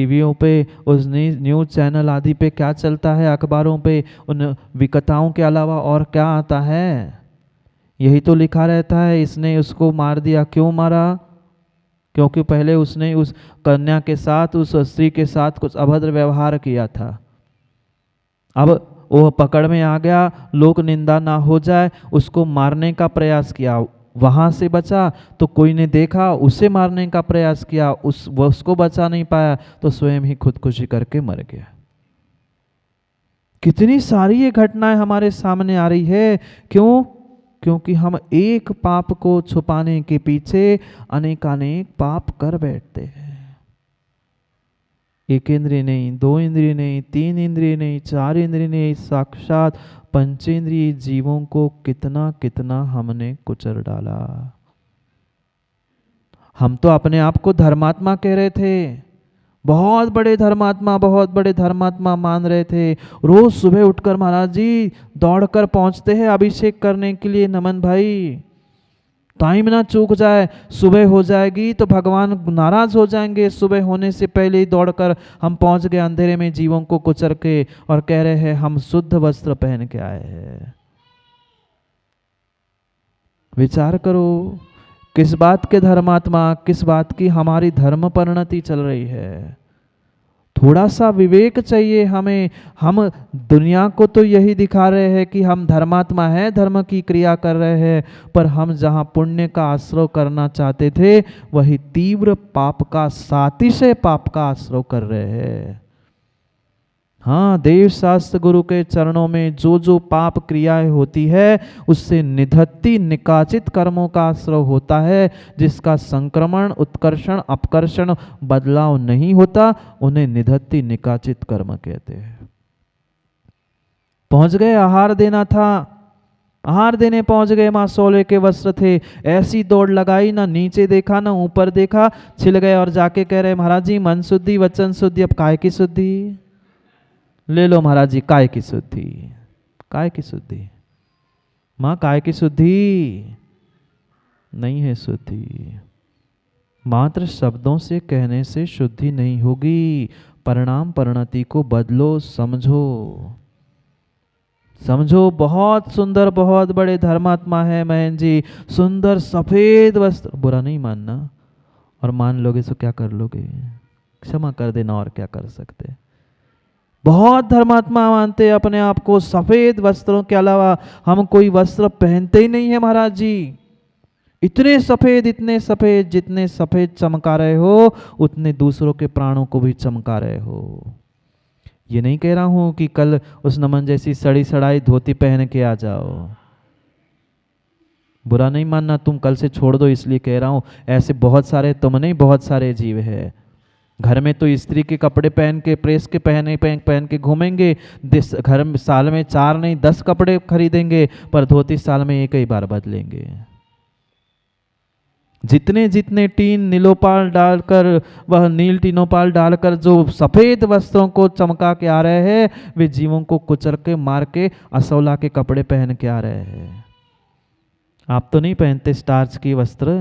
टीवियों पे, उस news channel आदि पे क्या चलता है, अखबारों पे उन विकताओं के अलावा और क्या आता है? यही तो लिखा रहता है, इसने उसको मार दिया। क्यों मारा? क्योंकि पहले उसने उस कन्या के साथ, उस स्त्री के साथ कुछ अभद्र व्यवहार किया था। अब वो पकड़ में आ गया, लोक निंदा ना हो जाए, उसको मारने का प्रयास किया। वहां से बचा तो कोई ने देखा, उसे मारने का प्रयास किया, उसको बचा नहीं पाया तो स्वयं ही खुदकुशी करके मर गया। कितनी सारी ये घटनाएं हमारे सामने आ रही है। क्यों? क्योंकि हम एक पाप को छुपाने के पीछे अनेकानेक पाप कर बैठते हैं। एक इंद्रिय नहीं, दो इंद्रिय नहीं, तीन इंद्रिय नहीं, चार इंद्रिय नहीं, साक्षात पंचेंद्रिय जीवों को कितना कितना हमने कुचल डाला। हम तो अपने आप को धर्मात्मा कह रहे थे, बहुत बड़े धर्मात्मा, बहुत बड़े धर्मात्मा मान रहे थे। रोज सुबह उठकर महाराज जी दौड़कर पहुंचते हैं अभिषेक करने के लिए। नमन भाई, टाइम ना चूक जाए, सुबह हो जाएगी तो भगवान नाराज हो जाएंगे। सुबह होने से पहले ही दौड़कर हम पहुंच गए अंधेरे में जीवों को कुचल के, और कह रहे हैं हम शुद्ध वस्त्र पहन के आए हैं। विचार करो, किस बात के धर्मात्मा, किस बात की हमारी धर्म परिणति चल रही है। थोड़ा सा विवेक चाहिए हमें। हम दुनिया को तो यही दिखा रहे हैं कि हम धर्मात्मा हैं, धर्म की क्रिया कर रहे हैं, पर हम जहाँ पुण्य का आश्रय करना चाहते थे वही तीव्र पाप का, सातिशय पाप का आश्रय कर रहे हैं। हाँ, देव शास्त्र गुरु के चरणों में जो जो पाप क्रियाएं होती है उससे निधत्ती निकाचित कर्मों का आश्रय होता है, जिसका संक्रमण, उत्कर्षण, अपकर्षण, बदलाव नहीं होता, उन्हें निधत्ती निकाचित कर्म कहते हैं। पहुंच गए, आहार देना था, आहार देने पहुंच गए, माँ सोले के वस्त्र थे, ऐसी दौड़ लगाई, ना नीचे देखा ना ऊपर देखा, छिल गए और जाके कह रहे महाराज जी मन शुद्धि वचन शुद्धि, अब काय की शुद्धि? ले लो महाराज जी, काय की शुद्धि? काय की शुद्धि? मां काय की शुद्धि? नहीं है शुद्धि। मात्र शब्दों से कहने से शुद्धि नहीं होगी। परिणाम परिणति को बदलो, समझो समझो। बहुत सुंदर, बहुत बड़े धर्मात्मा है महन जी, सुंदर सफेद वस्त्र, बुरा नहीं मानना, और मान लोगे तो क्या कर लोगे? क्षमा कर देना, और क्या कर सकते। बहुत धर्मात्मा मानते अपने आप को, सफेद वस्त्रों के अलावा हम कोई वस्त्र पहनते ही नहीं है महाराज जी। इतने सफेद, इतने सफेद, जितने सफेद चमका रहे हो उतने दूसरों के प्राणों को भी चमका रहे हो। ये नहीं कह रहा हूं कि कल उस नमन जैसी सड़ी सड़ाई धोती पहन के आ जाओ, बुरा नहीं मानना, तुम कल से छोड़ दो, इसलिए कह रहा हूं। ऐसे बहुत सारे, तुम नहीं, बहुत सारे जीव है। घर में तो स्त्री के कपड़े पहन के, प्रेस के पहन के घूमेंगे, घर में साल में 4 नहीं 10 कपड़े खरीदेंगे, पर धोती साल में एक ही बार बदलेंगे। जितने जितने टीन नीलोपाल डालकर, वह नील टीनोपाल डालकर जो सफेद वस्त्रों को चमका के आ रहे हैं, वे जीवों को कुचल के, मार के, असौला के कपड़े पहन के आ रहे हैं। आप तो नहीं पहनते स्टार्च के वस्त्र,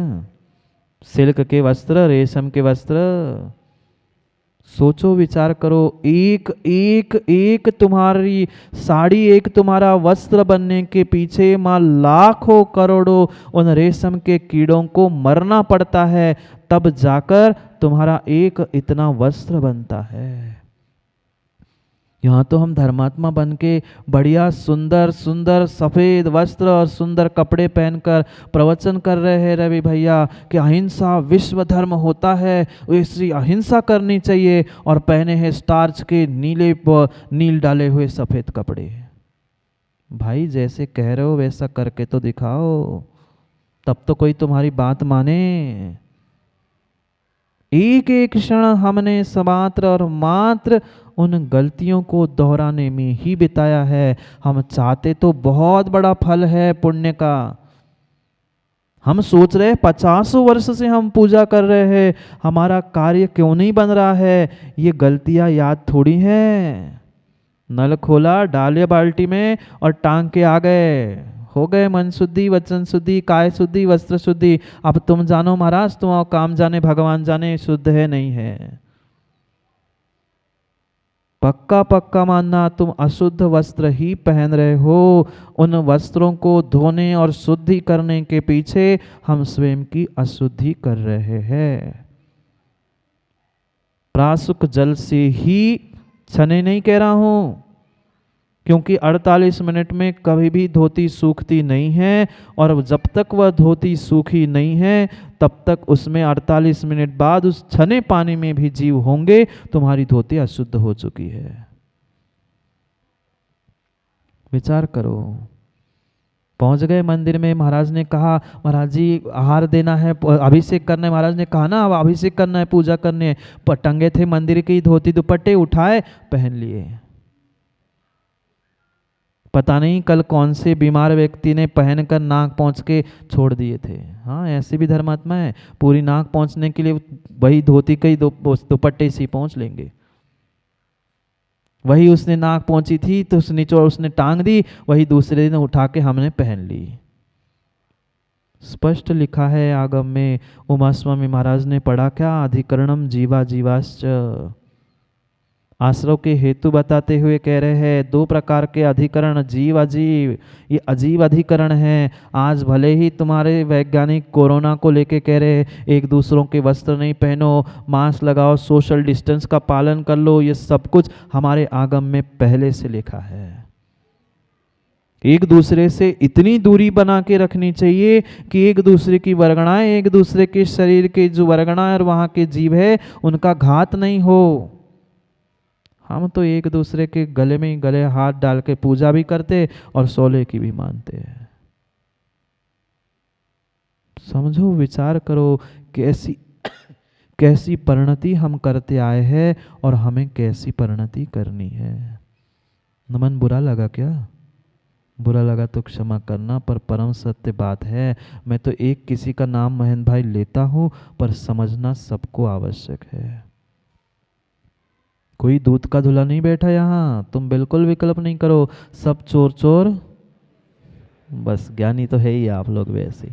सिल्क के वस्त्र, रेशम के वस्त्र। सोचो, विचार करो, एक एक एक तुम्हारी साड़ी, एक तुम्हारा वस्त्र बनने के पीछे माँ लाखों करोड़ों उन रेशम के कीड़ों को मरना पड़ता है, तब जाकर तुम्हारा एक इतना वस्त्र बनता है। यहाँ तो हम धर्मात्मा बन के बढ़िया सुंदर सुंदर सफ़ेद वस्त्र और सुंदर कपड़े पहनकर प्रवचन कर रहे हैं रवि भैया कि अहिंसा विश्व धर्म होता है, इसलिए अहिंसा करनी चाहिए, और पहने हैं स्टार्च के नीले नील डाले हुए सफ़ेद कपड़े। भाई जैसे कह रहे हो वैसा करके तो दिखाओ, तब तो कोई तुम्हारी बात माने। एक एक क्षण हमने समात्र और मात्र उन गलतियों को दोहराने में ही बिताया है। हम चाहते तो बहुत बड़ा फल है पुण्य का, हम सोच रहे 50 वर्ष से हम पूजा कर रहे हैं, हमारा कार्य क्यों नहीं बन रहा है? ये गलतियां याद थोड़ी हैं। नल खोला, डाले बाल्टी में और टांग के आ गए, हो गए मन शुद्धि, वचन शुद्धि, काय शुद्धि, वस्त्र शुद्धि। अब तुम जानो महाराज, तुम काम जाने, भगवान जाने शुद्ध है नहीं है। पक्का पक्का मानना, तुम अशुद्ध वस्त्र ही पहन रहे हो। उन वस्त्रों को धोने और शुद्धि करने के पीछे हम स्वयं की अशुद्धि कर रहे हैं। प्रासुक जल से ही, छने नहीं कह रहा हूं, क्योंकि 48 मिनट में कभी भी धोती सूखती नहीं है, और जब तक वह धोती सूखी नहीं है तब तक उसमें 48 मिनट बाद उस छने पानी में भी जीव होंगे, तुम्हारी धोती अशुद्ध हो चुकी है। विचार करो। पहुंच गए मंदिर में, महाराज ने कहा महाराज जी आहार देना है, अभिषेक करना है। महाराज ने कहा ना अब अभिषेक करना है, पूजा करनी है। पर टंगे थे मंदिर की धोती दुपट्टे, उठाए पहन लिए। पता नहीं कल कौन से बीमार व्यक्ति ने पहनकर नाक पहुँच के छोड़ दिए थे। हाँ, ऐसे भी धर्मात्मा है, पूरी नाक पहुँचने के लिए वही धोती कई दुपट्टे से पहुँच लेंगे। वही उसने नाक पहुँची थी तो उसने निचोड़ उसने टांग दी, वही दूसरे दिन उठा के हमने पहन ली। स्पष्ट लिखा है आगम में। उमा स्वामी महाराज ने पढ़ा क्या, अधिकरणम जीवा जीवाश्च। आश्रव के हेतु बताते हुए कह रहे हैं दो प्रकार के अधिकरण, जीव अजीव। ये अजीब अधिकरण है। आज भले ही तुम्हारे वैज्ञानिक कोरोना को लेके कह रहे हैं एक दूसरों के वस्त्र नहीं पहनो, मास्क लगाओ, सोशल डिस्टेंस का पालन कर लो, ये सब कुछ हमारे आगम में पहले से लिखा है। एक दूसरे से इतनी दूरी बना के रखनी चाहिए कि एक दूसरे की वर्गणाएं, एक दूसरे के शरीर के जो वर्गणाएं और वहाँ के जीव है उनका घात नहीं हो। हम तो एक दूसरे के गले में ही गले हाथ डाल के पूजा भी करते और सोले की भी मानते हैं। समझो, विचार करो कैसी कैसी परिणति हम करते आए हैं और हमें कैसी परिणति करनी है। नमन, बुरा लगा क्या? बुरा लगा तो क्षमा करना, पर परम सत्य बात है। मैं तो एक किसी का नाम महेंद्र भाई लेता हूँ, पर समझना सबको आवश्यक है। कोई दूध का धुला नहीं बैठा यहाँ, तुम बिल्कुल विकल्प नहीं करो। सब चोर चोर, बस ज्ञानी तो है ही आप लोग वैसे।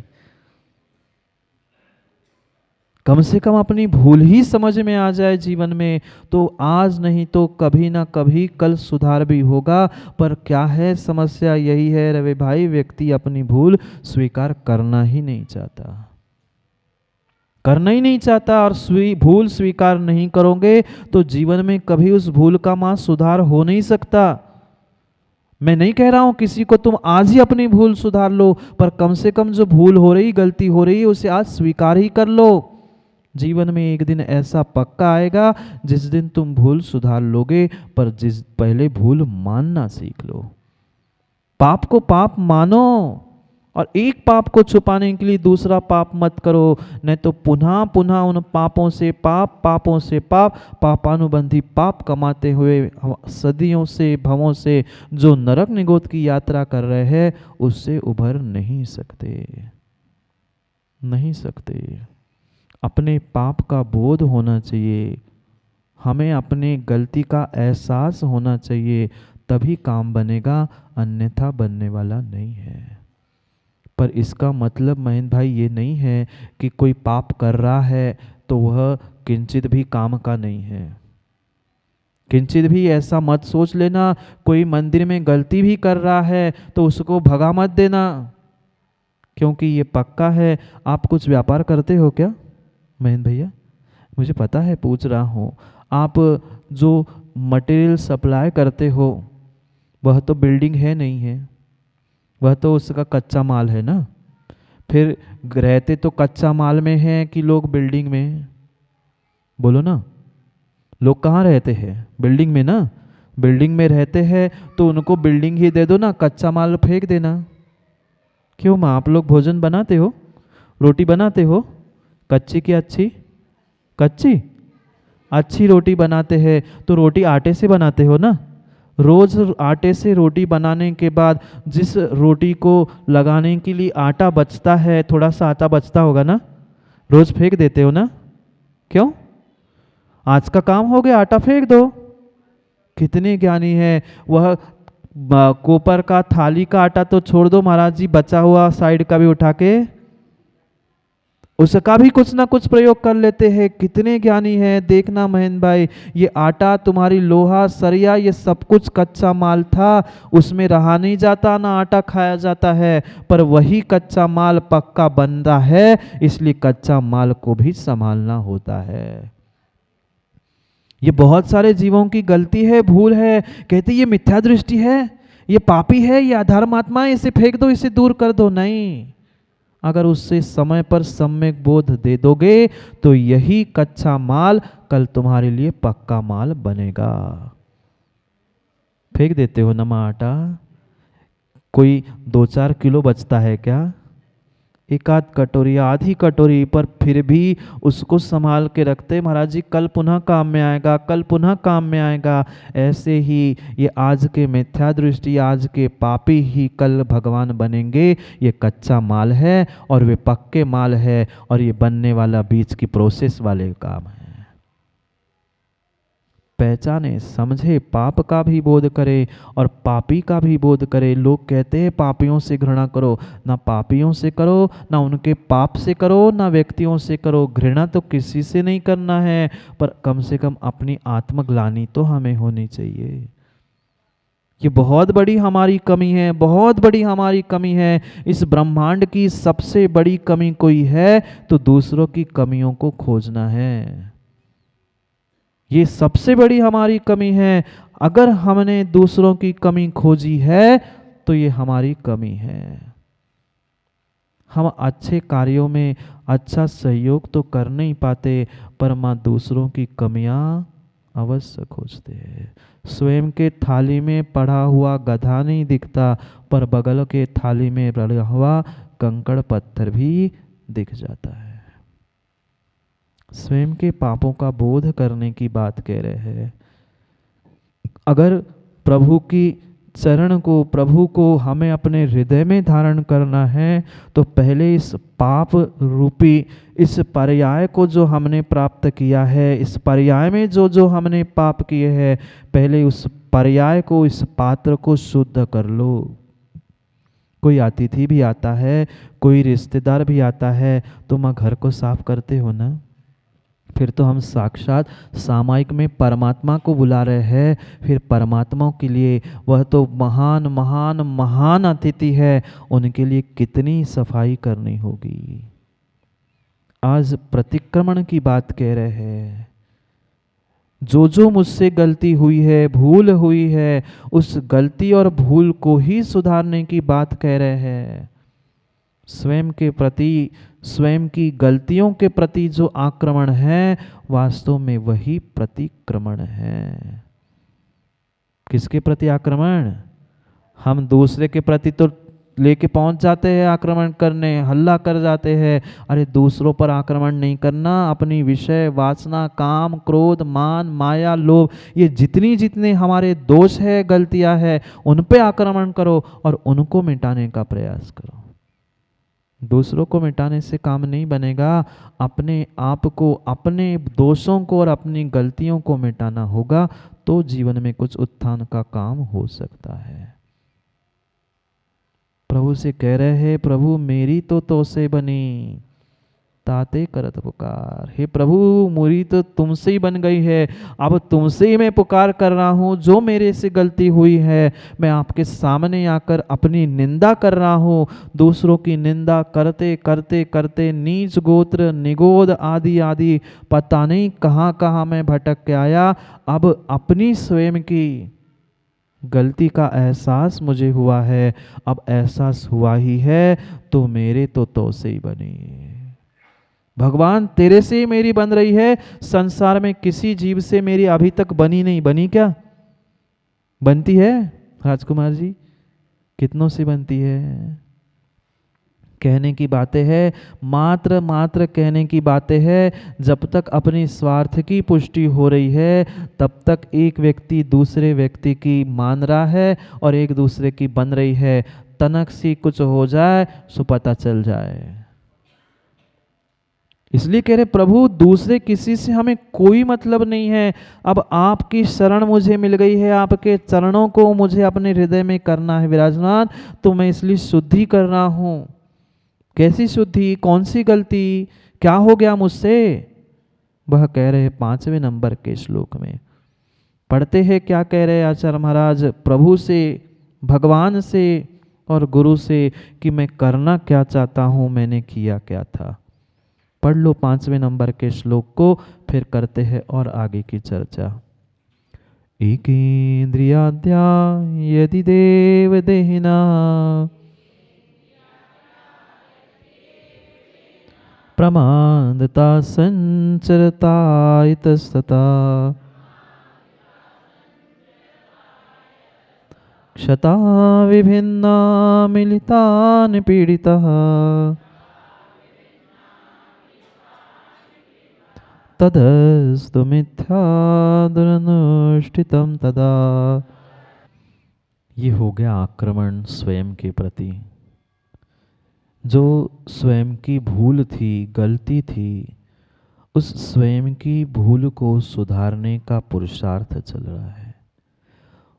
कम से कम अपनी भूल ही समझ में आ जाए जीवन में, तो आज नहीं तो कभी ना कभी कल सुधार भी होगा। पर क्या है समस्या, यही है रवि भाई, व्यक्ति अपनी भूल स्वीकार करना ही नहीं चाहता, करना ही नहीं चाहता। और भूल स्वीकार नहीं करोगे तो जीवन में कभी उस भूल का सुधार हो नहीं सकता। मैं नहीं कह रहा हूं किसी को तुम आज ही अपनी भूल सुधार लो, पर कम से कम जो भूल हो रही, गलती हो रही है, उसे आज स्वीकार ही कर लो। जीवन में एक दिन ऐसा पक्का आएगा जिस दिन तुम भूल सुधार लोगे, पर पहले भूल मानना सीख लो। पाप को पाप मानो, और एक पाप को छुपाने के लिए दूसरा पाप मत करो, नहीं तो पुनः पुनः उन पापों से पाप, पापों से पाप, पापानुबंधी पाप कमाते हुए सदियों से, भवों से जो नरक निगोद की यात्रा कर रहे हैं उससे उभर नहीं सकते, नहीं सकते। अपने पाप का बोध होना चाहिए, हमें अपने गलती का एहसास होना चाहिए, तभी काम बनेगा, अन्यथा बनने वाला नहीं है। पर इसका मतलब महेंद्र भाई ये नहीं है कि कोई पाप कर रहा है तो वह किंचित भी काम का नहीं है। किंचित भी ऐसा मत सोच लेना। कोई मंदिर में गलती भी कर रहा है तो उसको भगा मत देना, क्योंकि ये पक्का है। आप कुछ व्यापार करते हो क्या महेंद्र भैया? मुझे पता है, पूछ रहा हूँ। आप जो मटेरियल सप्लाई करते हो वह तो बिल्डिंग है नहीं है, वह तो उसका कच्चा माल है ना। फिर रहते तो कच्चा माल में है कि लोग बिल्डिंग में? बोलो ना, लोग कहाँ रहते हैं? बिल्डिंग में ना। बिल्डिंग में रहते हैं तो उनको बिल्डिंग ही दे दो ना, कच्चा माल फेंक देना। क्यों माँ, आप लोग भोजन बनाते हो, रोटी बनाते हो, कच्ची की अच्छी? कच्ची अच्छी रोटी बनाते हैं तो रोटी आटे से बनाते हो ना। रोज आटे से रोटी बनाने के बाद जिस रोटी को लगाने के लिए आटा बचता है, थोड़ा सा आटा बचता होगा ना, रोज फेंक देते हो ना। क्यों? आज का काम हो गया, आटा फेंक दो। कितने ज्ञानी है। वह कोपर का थाली का आटा तो छोड़ दो महाराज जी, बचा हुआ साइड का भी उठा के उसका भी कुछ ना कुछ प्रयोग कर लेते हैं। कितने ज्ञानी हैं, देखना महेंद्र भाई, ये आटा, तुम्हारी लोहा, सरिया, ये सब कुछ कच्चा माल था, उसमें रहा नहीं जाता, ना आटा खाया जाता है, पर वही कच्चा माल पक्का बनता है, इसलिए कच्चा माल को भी संभालना होता है। ये बहुत सारे जीवों की गलती है, भूल है, कहते ये मिथ्या दृष्टि है, ये पापी है, ये अधर्मात्मा है, इसे फेंक दो, इसे दूर कर दो। नहीं, अगर उससे समय पर सम्यक बोध दे दोगे तो यही कच्चा माल कल तुम्हारे लिए पक्का माल बनेगा। फेंक देते हो नमा आटा, कोई 2-4 किलो बचता है क्या? एक आध कटोरी, आधी कटोरी, पर फिर भी उसको संभाल के रखते, महाराज जी कल पुनः काम में आएगा, कल पुनः काम में आएगा। ऐसे ही ये आज के मिथ्या दृष्टि, आज के पापी ही कल भगवान बनेंगे। ये कच्चा माल है और वे पक्के माल है, और ये बनने वाला बीच की प्रोसेस वाले काम है। पहचाने, समझे, पाप का भी बोध करे और पापी का भी बोध करे। लोग कहते हैं पापियों से घृणा करो, ना पापियों से करो, ना उनके पाप से करो, ना व्यक्तियों से करो। घृणा तो किसी से नहीं करना है, पर कम से कम अपनी आत्मग्लानि तो हमें होनी चाहिए। ये बहुत बड़ी हमारी कमी है, बहुत बड़ी हमारी कमी है। इस ब्रह्मांड की सबसे बड़ी कमी कोई है तो दूसरों की कमियों को खोजना है। ये सबसे बड़ी हमारी कमी है। अगर हमने दूसरों की कमी खोजी है तो ये हमारी कमी है। हम अच्छे कार्यों में अच्छा सहयोग तो कर नहीं पाते, पर मां दूसरों की कमियां अवश्य खोजते हैं। स्वयं के थाली में पड़ा हुआ गधा नहीं दिखता, पर बगल के थाली में पड़ा हुआ कंकड़ पत्थर भी दिख जाता है। स्वयं के पापों का बोध करने की बात कह रहे हैं। अगर प्रभु की चरण को, प्रभु को हमें अपने हृदय में धारण करना है तो पहले इस पाप रूपी इस पर्याय को जो हमने प्राप्त किया है, इस पर्याय में जो जो हमने पाप किए हैं, पहले उस पर्याय को, इस पात्र को शुद्ध कर लो। कोई अतिथि भी आता है, कोई रिश्तेदार भी आता है, तो माँ घर को साफ करते हो ना? फिर तो हम साक्षात सामायिक में परमात्मा को बुला रहे हैं। फिर परमात्मा के लिए वह तो महान महान महान अतिथि है, उनके लिए कितनी सफाई करनी होगी। आज प्रतिक्रमण की बात कह रहे हैं। जो जो मुझसे गलती हुई है, भूल हुई है, उस गलती और भूल को ही सुधारने की बात कह रहे हैं। स्वयं के प्रति, स्वयं की गलतियों के प्रति जो आक्रमण है, वास्तव में वही प्रतिक्रमण है। किसके प्रति आक्रमण? हम दूसरे के प्रति तो लेके पहुंच जाते हैं आक्रमण करने, हल्ला कर जाते हैं। अरे दूसरों पर आक्रमण नहीं करना, अपनी विषय वासना, काम, क्रोध, मान, माया, लोभ, ये जितनी जितने हमारे दोष है, गलतियां है, उन पे आक्रमण करो और उनको मिटाने का प्रयास करो। दूसरों को मिटाने से काम नहीं बनेगा। अपने आप को, अपने दोषों को और अपनी गलतियों को मिटाना होगा, तो जीवन में कुछ उत्थान का काम हो सकता है। प्रभु से कह रहे हैं, प्रभु मेरी तो से बनी, ताते करत पुकार। हे प्रभु, मेरी तो तुमसे ही बन गई है, अब तुमसे ही मैं पुकार कर रहा हूँ। जो मेरे से गलती हुई है, मैं आपके सामने आकर अपनी निंदा कर रहा हूँ। दूसरों की निंदा करते करते करते नीच गोत्र, निगोद आदि आदि पता नहीं कहाँ कहाँ मैं भटक के आया। अब अपनी स्वयं की गलती का एहसास मुझे हुआ है। अब एहसास हुआ ही है तो मेरे तो से ही बनी। भगवान तेरे से ही मेरी बन रही है। संसार में किसी जीव से मेरी अभी तक बनी नहीं। बनी क्या? बनती है राजकुमार जी? कितनों से बनती है? कहने की बातें है, मात्र मात्र कहने की बातें है। जब तक अपनी स्वार्थ की पुष्टि हो रही है, तब तक एक व्यक्ति दूसरे व्यक्ति की मान रहा है और एक दूसरे की बन रही है। तनक सी कुछ हो जाए सो पता चल जाए। इसलिए कह रहे प्रभु, दूसरे किसी से हमें कोई मतलब नहीं है। अब आपकी शरण मुझे मिल गई है, आपके चरणों को मुझे अपने हृदय में करना है विराजमान, तो मैं इसलिए शुद्धि कर रहा हूँ। कैसी शुद्धि, कौन सी गलती, क्या हो गया मुझसे? वह कह रहे 5वें नंबर के श्लोक में। पढ़ते हैं क्या कह रहे आचार्य महाराज प्रभु से, भगवान से और गुरु से कि मैं करना क्या चाहता हूँ, मैंने किया क्या था। पढ़ लो 5वें नंबर के श्लोक को, फिर करते हैं और आगे की चर्चा। एकेन्द्रियाद्या यदि देव देहिना प्रमादता संचरता इतस्तता क्षता विभिन्ना मिलिता निपीडितः तदस्तु मिथ्या दुरनुष्ठितं तदा। ये हो गया आक्रमण स्वयं के प्रति। जो स्वयं की भूल थी, गलती थी, उस स्वयं की भूल को सुधारने का पुरुषार्थ चल रहा है।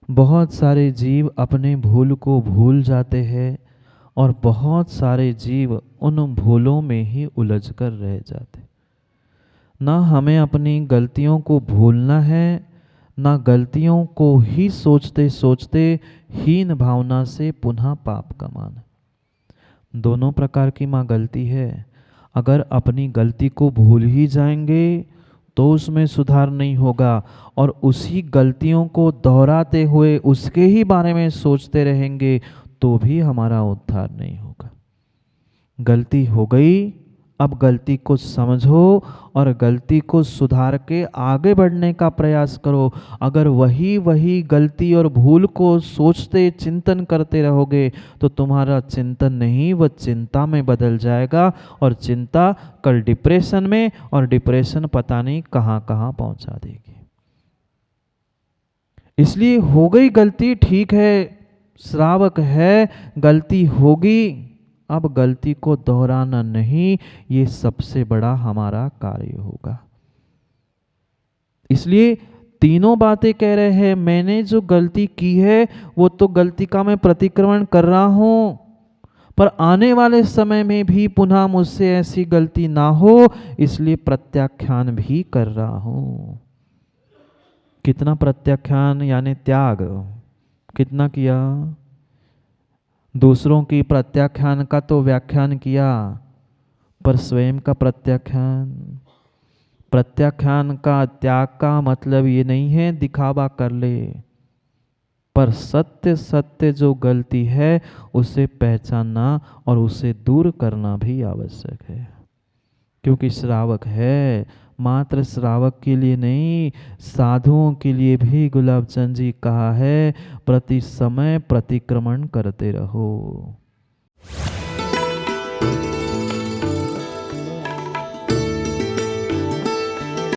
बहुत सारे जीव अपने भूल को भूल जाते हैं और बहुत सारे जीव उन भूलों में ही उलझ कर रह जाते। ना हमें अपनी गलतियों को भूलना है, ना गलतियों को ही सोचते सोचते हीन भावना से पुनः पाप कमाना। दोनों प्रकार की माँ गलती है। अगर अपनी गलती को भूल ही जाएंगे तो उसमें सुधार नहीं होगा, और उसी गलतियों को दोहराते हुए उसके ही बारे में सोचते रहेंगे तो भी हमारा उद्धार नहीं होगा। गलती हो गई, अब गलती को समझो और गलती को सुधार के आगे बढ़ने का प्रयास करो। अगर वही गलती और भूल को सोचते चिंतन करते रहोगे तो तुम्हारा चिंतन नहीं, वह चिंता में बदल जाएगा, और चिंता कल डिप्रेशन में, और डिप्रेशन पता नहीं कहाँ कहाँ पहुंचा देगी। इसलिए हो गई गलती, ठीक है, श्रावक है, गलती होगी, अब गलती को दोहराना नहीं, ये सबसे बड़ा हमारा कार्य होगा। इसलिए तीनों बातें कह रहे हैं। मैंने जो गलती की है वो तो गलती का मैं प्रतिक्रमण कर रहा हूं, पर आने वाले समय में भी पुनः मुझसे ऐसी गलती ना हो, इसलिए प्रत्याख्यान भी कर रहा हूं। कितना प्रत्याख्यान यानी त्याग, कितना किया? दूसरों की प्रत्याख्यान का तो व्याख्यान किया, पर स्वयं का प्रत्याख्यान का त्याग का मतलब ये नहीं है दिखावा कर ले, पर सत्य सत्य जो गलती है उसे पहचानना और उसे दूर करना भी आवश्यक है। क्योंकि श्रावक है, मात्र श्रावक के लिए नहीं, साधुओं के लिए भी गुलाब चंद जी कहा है प्रति समय प्रतिक्रमण करते रहो।